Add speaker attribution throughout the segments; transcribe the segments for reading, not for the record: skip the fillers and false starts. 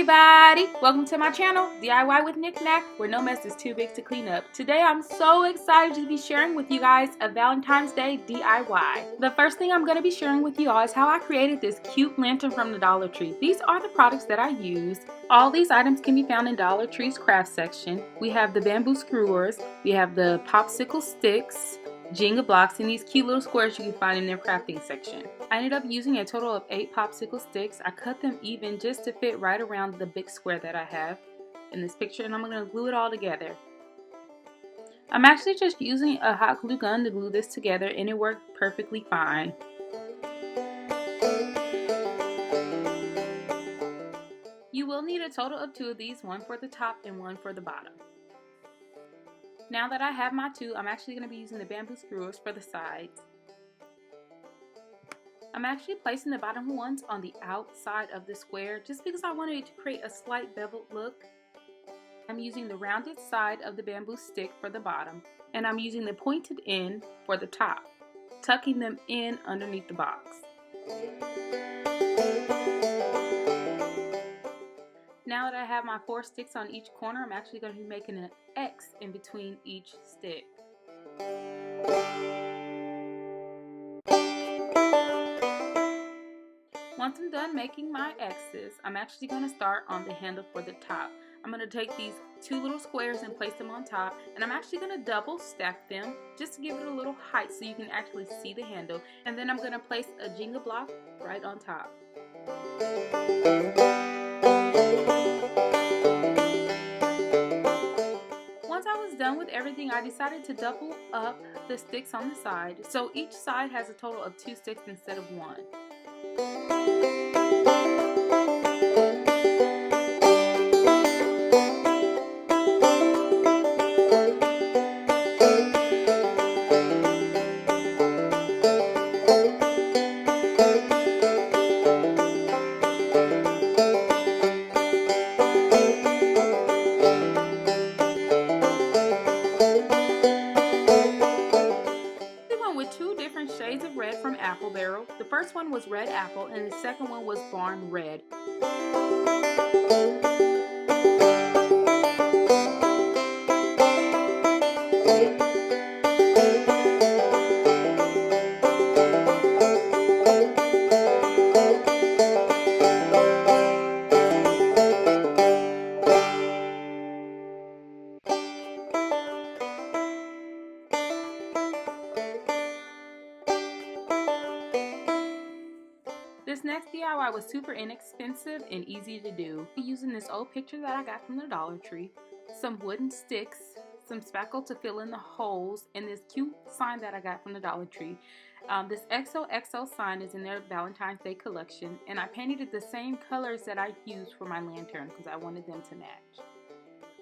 Speaker 1: everybody! Welcome to my channel, DIY with Knick Knack, where no mess is too big to clean up. Today I'm so excited to be sharing with you guys a Valentine's Day DIY. The first thing I'm going to be sharing with you all is how I created this cute lantern from the Dollar Tree. These are the products that I used. All these items can be found in Dollar Tree's craft section. We have the bamboo skewers, we have the popsicle sticks, Jenga blocks, and these cute little squares you can find in their crafting section. I ended up using a total of 8 popsicle sticks. I cut them even just to fit right around the big square that I have in this picture, and I'm going to glue it all together. I'm actually just using a hot glue gun to glue this together, and it worked perfectly fine. You will need a total of 2 of these, one for the top and one for the bottom. Now that I have my 2, I'm actually going to be using the bamboo skewers for the sides. I'm actually placing the bottom ones on the outside of the square just because I wanted it to create a slight beveled look. I'm using the rounded side of the bamboo stick for the bottom, and I'm using the pointed end for the top, tucking them in underneath the box. Now that I have my 4 sticks on each corner, I'm actually going to be making an X in between each stick. Once I'm done making my X's, I'm actually going to start on the handle for the top. I'm going to take these 2 little squares and place them on top, and I'm actually going to double stack them just to give it a little height so you can actually see the handle, and then I'm going to place a Jenga block right on top. Once I was done with everything, I decided to double up the sticks on the side, so each side has a total of 2 sticks instead of 1. Shades of red from Apple Barrel. The first one was Red Apple and the second one was Barn Red. This next DIY was super inexpensive and easy to do. Using this old picture that I got from the Dollar Tree, some wooden sticks, some spackle to fill in the holes, and this cute sign that I got from the Dollar Tree. This XOXO sign is in their Valentine's Day collection, and I painted it the same colors that I used for my lantern because I wanted them to match.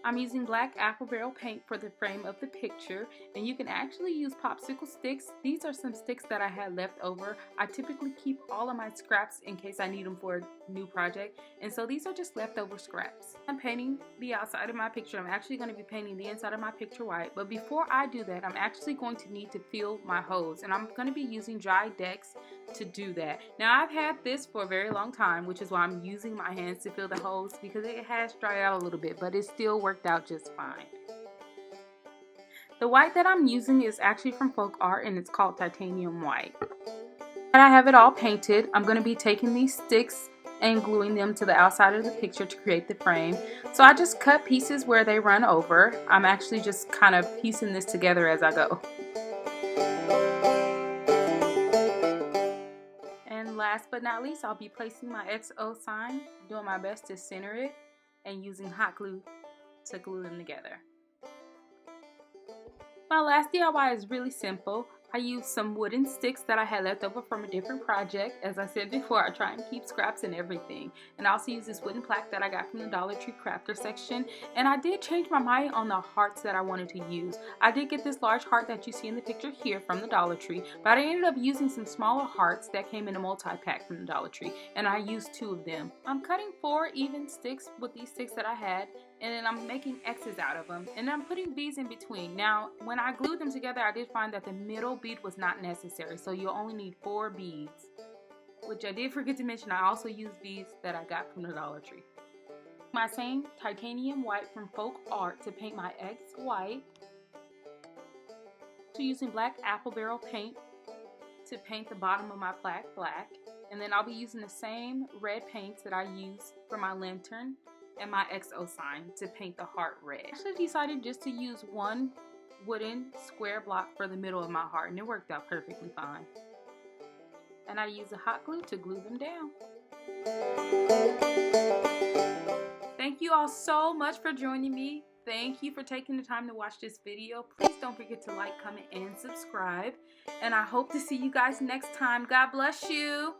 Speaker 1: I'm using black apple barrel paint for the frame of the picture, and you can actually use popsicle sticks. These are some sticks that I had left over. I typically keep all of my scraps in case I need them for a new project, and so these are just leftover scraps. I'm painting the outside of my picture. I'm actually going to be painting the inside of my picture white, but before I do that, I'm actually going to need to fill my hose, and I'm going to be using dry decks to do that. Now I've had this for a very long time, which is why I'm using my hands to fill the hose because it has dried out a little bit, but it still worked out just fine. The white that I'm using is actually from Folk Art, and it's called Titanium White. And I have it all painted. I'm going to be taking these sticks and gluing them to the outside of the picture to create the frame. So I just cut pieces where they run over. I'm actually just kind of piecing this together as I go. And last but not least, I'll be placing my XO sign, doing my best to center it, and using hot glue to glue them together. My last DIY is really simple. I used some wooden sticks that I had left over from a different project. As I said before, I try and keep scraps and everything. And I also used this wooden plaque that I got from the Dollar Tree crafter section. And I did change my mind on the hearts that I wanted to use. I did get this large heart that you see in the picture here from the Dollar Tree, but I ended up using some smaller hearts that came in a multi-pack from the Dollar Tree, and I used 2 of them. I'm cutting 4 even sticks with these sticks that I had, and then I'm making X's out of them, and then I'm putting beads in between. Now, when I glued them together, I did find that the middle bead was not necessary, so you'll only need 4 beads, which I did forget to mention. I also used beads that I got from the Dollar Tree. My same titanium white from Folk Art to paint my eggs white. To using black apple barrel paint to paint the bottom of my plaque black. And then I'll be using the same red paints that I use for my lantern and my XO sign to paint the heart red. I actually decided just to use one wooden square block for the middle of my heart, and it worked out perfectly fine. And I use a hot glue to glue them down. Thank you all so much for joining me. Thank you for taking the time to watch this video. Please don't forget to like, comment, and subscribe. And I hope to see you guys next time. God bless you.